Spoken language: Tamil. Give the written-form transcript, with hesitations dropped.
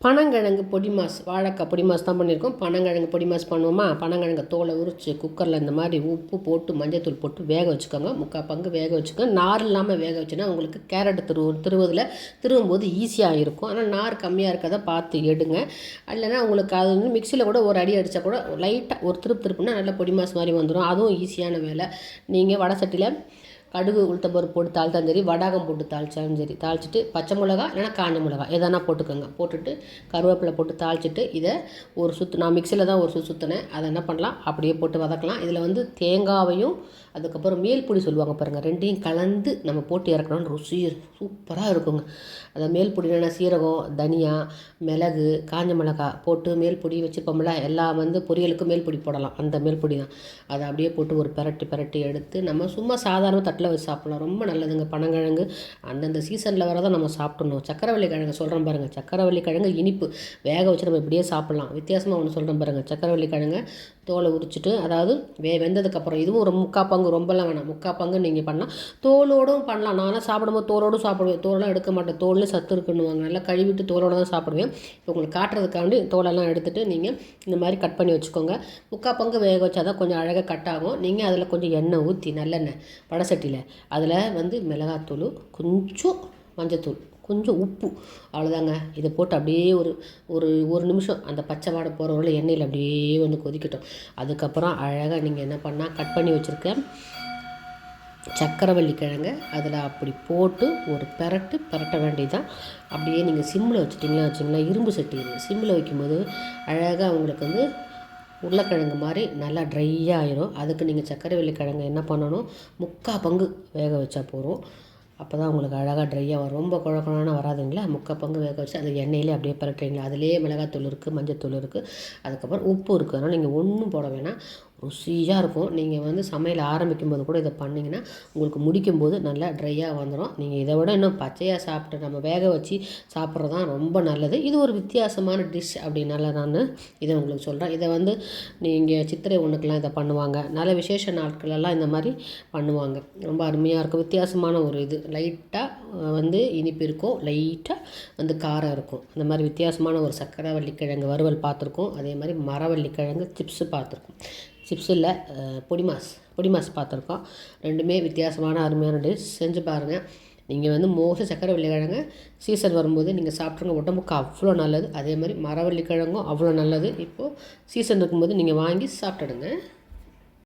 பனங்கிழங்கு பொடி மாஸ், வாழைக்காய் பொடி மாஸ் தான் பண்ணியிருக்கோம். பனங்கிழங்கு பொடி மாஸ் பண்ணுவோமா? பனங்கிழங்கு தோலை உரித்து குக்கரில் இந்த மாதிரி உப்பு போட்டு மஞ்சத்தூள் போட்டு வேக வச்சுக்கோங்க. 3/4 பங்கு வேக வச்சுக்கோங்க. நார் இல்லாமல் வேக வச்சுன்னா உங்களுக்கு கேரட் திருவும்போது ஈஸியாக இருக்கும். ஆனால் நார் கம்மியாக இருக்கதை பார்த்து எடுங்க. இல்லைன்னா உங்களுக்கு அது வந்து மிக்சியில் கூட ஒரு அடி அடித்தா கூட லைட்டாக ஒரு திருப்புனா நல்லா பொடி மாஸ் மாதிரி வந்துடும். அதுவும் ஈஸியான வேலை. நீங்கள் வடை சட்டியில் கடுகு உளுத்தம்பருப்பு போட்டு தாளித்தாலும் சரி, வடாகம் போட்டு தாளித்தாலும் சரி, தாளிச்சிட்டு பச்சை மிளகா இல்லைனா காஞ்ச மிளகா எதனா போட்டுக்கோங்க. போட்டுட்டு கருவேப்பிலை போட்டு தாளிச்சிட்டு இதை ஒரு சுற்று, நான் மிக்சியில் தான் ஒரு சுற்றினேன். அதை என்ன பண்ணலாம், அப்படியே போட்டு வதக்கலாம். இதில் வந்து தேங்காவையும் அதுக்கப்புறம் மேல் பொடி சொல்லுவாங்க பாருங்கள், ரெண்டையும் கலந்து நம்ம போட்டு இறக்கணும்னு ருசி சூப்பராக இருக்குங்க. அதை மேல் பொடினா சீரகம், தனியா, மிளகு, காஞ்ச மிளகா போட்டு மேல் பொடி வச்சுப்போம்ல, எல்லாம் வந்து பொரியலுக்கு மேல் பொடி போடலாம். அந்த மேல் பொடி தான். அதை அப்படியே போட்டு ஒரு பெரட்டி எடுத்து நம்ம சும்மா சாதாரண தட்டில் வச்சு சாப்பிட்லாம். ரொம்ப நல்லதுங்க. பனங்கிழங்கு அந்தந்த சீசனில் வரதான் நம்ம சாப்பிடணும். சக்கரவள்ளி கிழங்கு சொல்கிறேன் பாருங்கள். சக்கரவள்ளி கிழங்கு இனிப்பு வேக வச்சு நம்ம இப்படியே சாப்பிட்லாம். வித்தியாசமாக ஒன்று சொல்கிறேன் பாருங்கள். சக்கரவள்ளி கிழங்கு தோலை உரிச்சிட்டு, அதாவது வெந்ததுக்கப்புறம் இதுவும் ஒரு 3/4 பங்கு, ரொம்பலாம் வேணாம், 3/4 பங்கு நீங்கள் பண்ணலாம். தோலோடும் பண்ணலாம். நானும் சாப்பிடும்போது தோலோடும் சாப்பிடுவேன். தோலெல்லாம் எடுக்க மாட்டேன். தோலில் சத்து இருக்குன்னுவாங்க. நல்லா கழுவிட்டு தோலோடு தான் சாப்பிடுவேன். இப்போ உங்களுக்கு காட்டுறதுக்காண்டி தோலெல்லாம் எடுத்துகிட்டு நீங்கள் இந்த மாதிரி கட் பண்ணி வச்சுக்கோங்க. 3/4 பங்கு வேக வச்சா தான் கொஞ்சம் அழகாக கட் ஆகும். நீங்கள் அதில் கொஞ்சம் எண்ணெய் ஊற்றி, நல்லெண்ணெய் வடை சட்டியில், அதில் வந்து மிளகாத்தூள், கொஞ்சம் மஞ்சத்தூள், கொஞ்சம் உப்பு, அவ்வளோதாங்க. இதை போட்டு அப்படியே ஒரு நிமிஷம் அந்த பச்சை வாடை போகிறவரை எண்ணெயில் அப்படியே வந்து கொதிக்கட்டும். அதுக்கப்புறம் அழகாக நீங்கள் என்ன பண்ணால் கட் பண்ணி வச்சுருக்க சக்கரவள்ளி கிழங்க அதில் அப்படி போட்டு ஒரு பெரட்ட வேண்டியதான். அப்படியே நீங்கள் சிம்மில் வச்சிட்டிங்களா, இரும்பு சட்டி சிம்மில் வைக்கும்போது அழகாக உங்களுக்கு வந்து உருளைக்கிழங்கு மாதிரி நல்லா ட்ரையாக ஆயிரும். அதுக்கு நீங்கள் சக்கரவள்ளி கிழங்கு என்ன பண்ணணும், 3/4 பங்கு வேக வச்சா போதும். அப்போ தான் உங்களுக்கு அழகாக ட்ரையாக வரும். ரொம்ப குழக்கமான வராதுங்களா. 3/4 பங்கு வேக வச்சு அது எண்ணெயிலே அப்படியே பரட்டுறீங்களா. அதிலே மிளகாத்தூள் இருக்குது, மஞ்சத்தூள் இருக்குது, அதுக்கப்புறம் உப்பு இருக்குது. அதனால் நீங்கள் ஒன்றும் போட வேணாம். ருசியாக இருக்கும். நீங்கள் வந்து சமையல் ஆரம்பிக்கும் போது கூட இதை பண்ணிங்கன்னா உங்களுக்கு முடிக்கும்போது நல்லா ட்ரையாக வந்துடும். நீங்கள் இதை விட இன்னும் பச்சையாக சாப்பிட்டு நம்ம வேக வச்சு சாப்பிட்றது தான் ரொம்ப நல்லது. இது ஒரு வித்தியாசமான டிஷ் அப்படின்னால நான் இதை உங்களுக்கு சொல்கிறேன். இதை வந்து நீங்கள் சித்திரை ஒன்றுக்கெலாம் இதை பண்ணுவாங்க. நல்ல விசேஷ நாட்களெல்லாம் இந்த மாதிரி பண்ணுவாங்க. ரொம்ப அருமையாக இருக்கும். வித்தியாசமான ஒரு இது. லைட்டாக வந்து இனிப்பு இருக்கும், லைட்டாக வந்து காரம் இருக்கும். அந்த மாதிரி வித்தியாசமான ஒரு சக்கரவள்ளி கிழங்கு வறுவல் பார்த்துருக்கோம். அதே மாதிரி மரவள்ளி கிழங்கு சிப்ஸு பார்த்துருக்கோம். சிப்ஸ் இல்லை, பொடி மாஸ் பார்த்துருக்கோம். ரெண்டுமே வித்தியாசமான அருமையான டிஷ். செஞ்சு பாருங்கள். நீங்கள் வந்து மோஸ்ட்லி சக்கரவள்ளி கிழங்கு சீசன் வரும்போது நீங்கள் சாப்பிட்ருங்க. உடம்புக்கு அவ்வளோ நல்லது. அதே மாதிரி மரவள்ளி கிழங்கும் அவ்வளோ நல்லது. இப்போது சீசன் இருக்கும்போது நீங்கள் வாங்கி சாப்பிட்டுடுங்க.